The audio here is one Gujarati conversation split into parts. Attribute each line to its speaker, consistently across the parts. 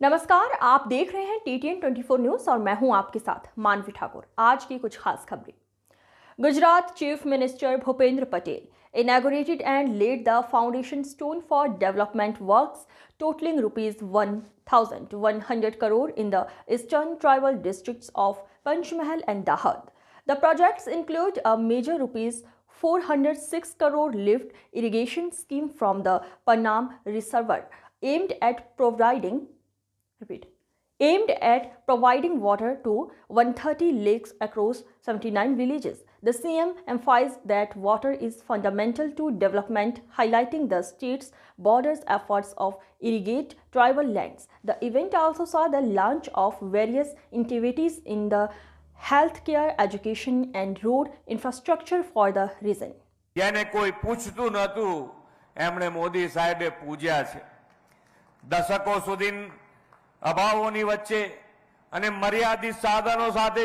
Speaker 1: नमस्कार, आप देख रहे हैं TTN 24 न्यूज और मैं हूं आपके साथ मानवी ठाकुर। आज की कुछ खास खबरें। Gujarat chief minister Bhupendra Patel inaugurated and laid the foundation stone for development works totaling ₹1,100 crore in the eastern tribal districts of Panchmahal and Dahod. The projects include a major ₹406 crore lift irrigation scheme from the Panam Reservoir aimed at providing water to 130 lakes across 79 villages. The CM emphasized that water is fundamental to development, highlighting the state's borders efforts of irrigate tribal lands. The event also saw the launch of various activities in the healthcare, education and road infrastructure for the region.
Speaker 2: જેને કોઈ પૂછતું નહોતું એમણે મોદી સાહેબે પૂજ્યા છે। દશકો સુધી અભાવોની વચ્ચે અને મર્યાદિત સાધનો સાથે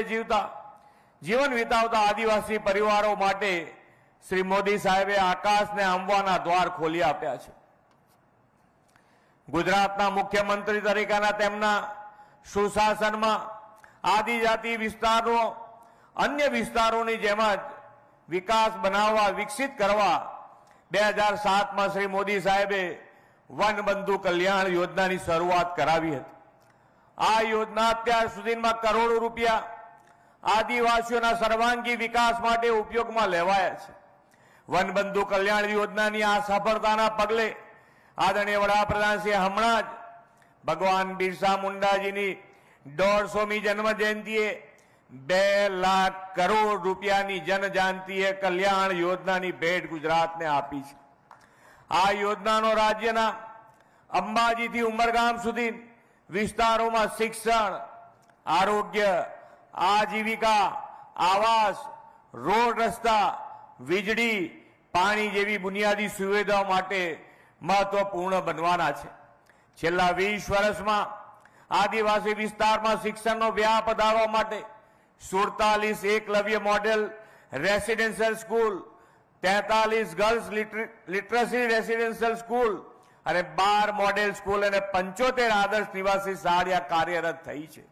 Speaker 2: જીવન વિતાવતા આદિવાસી પરિવારો માટે શ્રી મોદી સાહેબે આકાશને આંબવાના દ્વાર ખોલી આપ્યા છે। ગુજરાતના મુખ્યમંત્રી તરીકેના તેમના સુશાસનમાં આદિજાતિ વિસ્તારો અન્ય વિસ્તારોની જેમ જ વિકાસ બનાવવા વિકસિત કરવા 2007માં શ્રી મોદી સાહેબે વન બંધુ કલ્યાણ યોજનાની શરૂઆત કરાવી હતી। આ યોજના અત્યાર સુધીમાં કરોડો રૂપિયા આદિવાસીઓના સર્વાંગી વિકાસ માટે ઉપયોગમાં લેવાયા છે। વન બંધુ કલ્યાણ યોજનાની આ સફળતાના પગલે આદરણીય વડાપ્રધાન શ્રી હમણાં જ ભગવાન બિરસા મુંડાજીની 150મી જન્મ જયંતિએ 2 લાખ કરોડ રૂપિયાની જનજાતીય કલ્યાણ યોજનાની ભેટ ગુજરાતને આપી છે। આ યોજનાનો રાજ્યના અંબાજીથી ઉમરગામ સુધી વિસ્તારોમાં શિક્ષણ, આરોગ્ય, આજીવિકા, આવાસ, રોડ રસ્તા, વીજળી, પાણી જેવી બુનિયાદી સુવિધાઓ માટે મહત્વપૂર્ણ બનવાના છે। છેલ્લા 20 વર્ષમાં આદિવાસી વિસ્તારમાં શિક્ષણનો વ્યાપ વધારવા માટે 47 Eklavya model residential school, 43 girls literacy residential school અને 12 મોડેલ સ્કૂલ અને 75 આદર્શ નિવાસી શાળા કાર્યરત થઈ છે।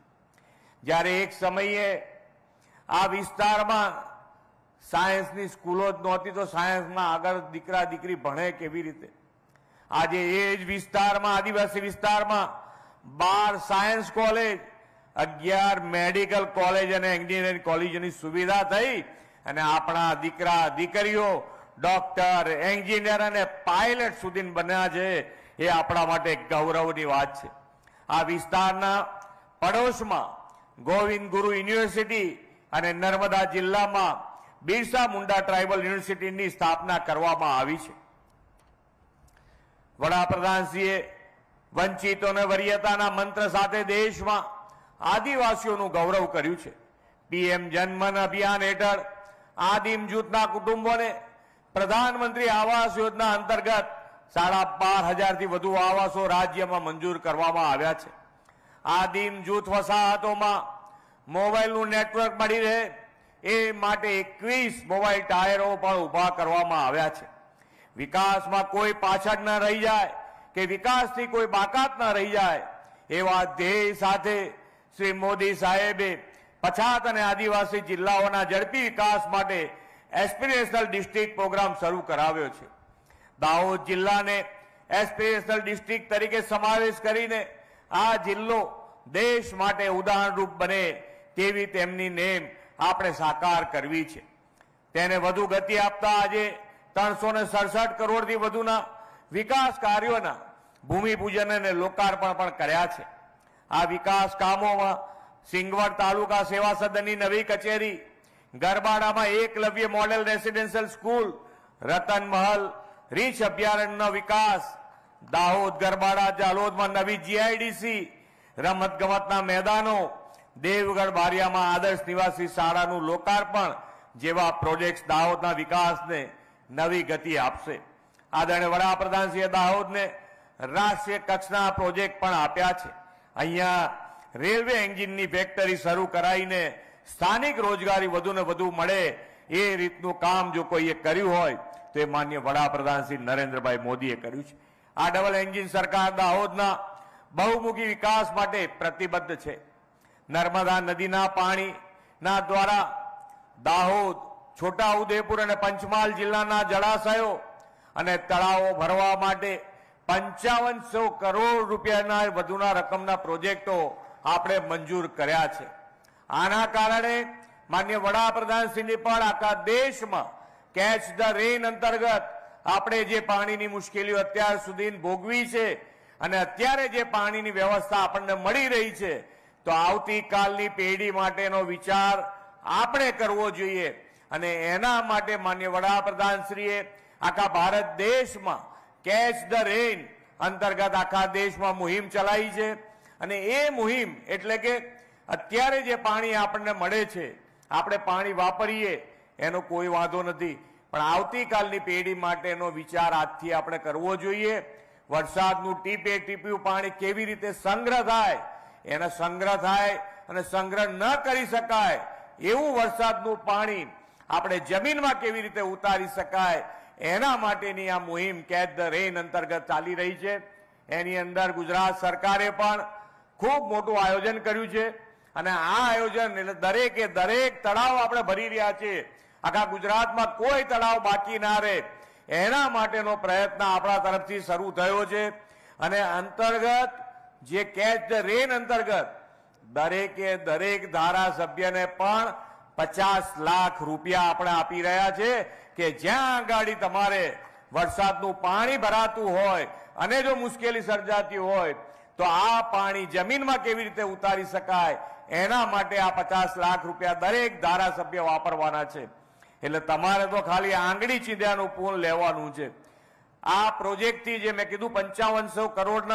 Speaker 2: જ્યારે એક સમયે આ વિસ્તારમાં સાયન્સની સ્કૂલો જ નહોતી તો સાયન્સમાં આગળ દીકરા દીકરી ભણે કેવી રીતે? આજે એ જ વિસ્તારમાં આદિવાસી વિસ્તારમાં 12 સાયન્સ કોલેજ, 11 મેડિકલ કોલેજ અને એન્જિનિયરિંગ કોલેજની સુવિધા થઈ અને આપણા દીકરા દીકરીઓ ડોક્ટર, એન્જિનિયર અને પાયલટ સુધી બન્યા છે। એ આપણા માટે ગૌરવની વાત છે। આ વિસ્તારના પડોશમાં ગોવિંદ ગુરુ યુનિવર્સિટી અને નર્મદા જિલ્લામાં બિરસા મુંડા ટ્રાઇબલ યુનિવર્સિટીની સ્થાપના કરવામાં આવી છે। વડાપ્રધાનશ્રીએ વંચિતોને વરીયતાના મંત્ર સાથે દેશમાં આદિવાસીઓનું ગૌરવ કર્યું છે। PM જનમન અભિયાન હેઠળ આદિમ જૂથના કુટુંબોને પ્રધાનમંત્રી આવાસ યોજના અંતર્ગત 12,500 થી વધુ આવાસો રાજ્યમાં મંજૂર કરવામાં આવ્યા છે। આદિમ જૂથ વસાહતોમાં મોબાઈલનું નેટવર્ક મળી રહે એ માટે 21 મોબાઈલ ટાયરો પણ ઊભા કરવામાં આવ્યા છે। વિકાસમાં કોઈ પાછળ ન રહી જાય કે વિકાસથી કોઈ બાકાત ન રહી જાય એવા ધ્યેય સાથે શ્રી મોદી સાહેબે પછાત અને આદિવાસી જિલ્લાઓના ઝડપી વિકાસ માટે એસ્પિરેશનલ ડિસ્ટ્રિક્ટ પ્રોગ્રામ શરૂ કરાવ્યો છે। દાહોદ જિલ્લાને એસ્પિરેશનલ ડિસ્ટ્રિક્ટ તરીકે સમાવેશ કરીને આ જિલ્લો દેશ માટે ઉદાહરણરૂપ બને તેવી તેમની નેમ આપણે સાકાર કરવી છે। તેને વધુ ગતિ આપતા આજે 367 કરોડથી વધુના વિકાસ કાર્યોના ભૂમિપૂજન અને લોકાર્પણ પણ કર્યા છે। આ વિકાસ કામોમાં સિંગવડ તાલુકા સેવા સદનની નવી કચેરી, ગરબાડામાં Eklavya model residential school, Ratan Mahal રીંછ અભયારણ્યનો વિકાસ, દાહોદ ગરબાડા જાલોદમાં નવી GIDC, રમતગમતના મેદાનો, દેવગઢ બારિયામાં આદર્શ નિવાસી શાળાનું લોકાર્પણ જેવા પ્રોજેક્ટ્સ દાહોદના વિકાસને નવી ગતિ આપશે। આદરણીય વડાપ્રધાનશ્રીએ દાહોદને રાષ્ટ્રીય કક્ષના પ્રોજેક્ટ પણ આપ્યા છે। અહીંયા રેલવે એન્જિનની ફેક્ટરી શરૂ કરાવીને સ્થાનિક રોજગારી વધુ ને વધુ મળે એ રીતનું કામ જો કોઈએ કર્યું હોય તો એ માનનીય વડાપ્રધાન શ્રી નરેન્દ્રભાઈ મોદીએ કર્યું છે। આ ડબલ એન્જિન સરકાર દાહોદના બહુમુખી વિકાસ માટે પ્રતિબદ્ધ છે. નર્મદા નદીના પાણીના દ્વારા દાહોદ, છોટાઉદેપુર અને પંચમહાલ જિલ્લાના જળાશયો અને તળાવો ભરવા માટે 5500 કરોડ રૂપિયાના વધુના રકમના પ્રોજેક્ટો આપણે મંજૂર કર્યા છે. આના કારણે માન્ય વડાપ્રધાનશ્રીની પણ આખા દેશમાં કેચ ધ રેન અંતર્ગત આપણે જે પાણીની મુશ્કેલીઓ અત્યાર સુધી ભોગવી છે અને અત્યારે જે પાણીની વ્યવસ્થા આપણને મળી રહી છે, તો આવતીકાલની પેઢી માટેનો વિચાર આપણે કરવો જોઈએ. અને એના માટે માન્ય વડાપ્રધાનશ્રીએ આખા ભારત દેશમાં કેચ ધ રેન અંતર્ગત આખા દેશમાં મુહિમ ચલાવી છે. અને એ મુહિમ એટલે કે અત્યારે જે પાણી આપણને મળે છે, આપણે પાણી વાપરીએ એનો કોઈ વાંધો નથી, પણ આવતીકાલની પેઢી માટેનો વિચાર આજથી આપણે કરવો જોઈએ. વરસાદનું ટીપે ટીપ્યું પાણી કેવી રીતે સંગ્રહ થાય, એનો સંગ્રહ થાય અને સંગ્રહ ન કરી શકાય એવું વરસાદનું પાણી આપણે જમીનમાં કેવી રીતે ઉતારી શકાય, એના માટેની આ મુહિમ કેચ ધ રેન અંતર્ગત ચાલી રહી છે. એની અંદર ગુજરાત સરકારે પણ ખૂબ મોટું આયોજન કર્યું છે અને આ આયોજન એટલે દરેકે દરેક તળાવ આપણે ભરી રહ્યા છીએ. આખા ગુજરાતમાં કોઈ તળાવ બાકી ના રહે એના માટેનો પ્રયત્ન આપણા તરફથી શરૂ થયો છે. અને અંતર્ગત જે કેચ ધ રેન અંતર્ગત દરેકે દરેક ધારાસભ્યને પણ 50 લાખ રૂપિયા આપણે આપી રહ્યા છે કે જ્યાં આગાડી તમારે વરસાદનું પાણી ભરાતું હોય અને જો મુશ્કેલી સર્જાતી હોય તો આ પાણી જમીનમાં કેવી રીતે ઉતારી શકાય એના માટે આ 50 લાખ રૂપિયા દરેક ધારાસભ્ય વાપરવાના છે. એટલે તમારે તો ખાલી આંગળી ચીંધ્યાનું પૂન લેવાનું છે. આ પ્રોજેક્ટથી જે મેં કીધું 5500 કરોડના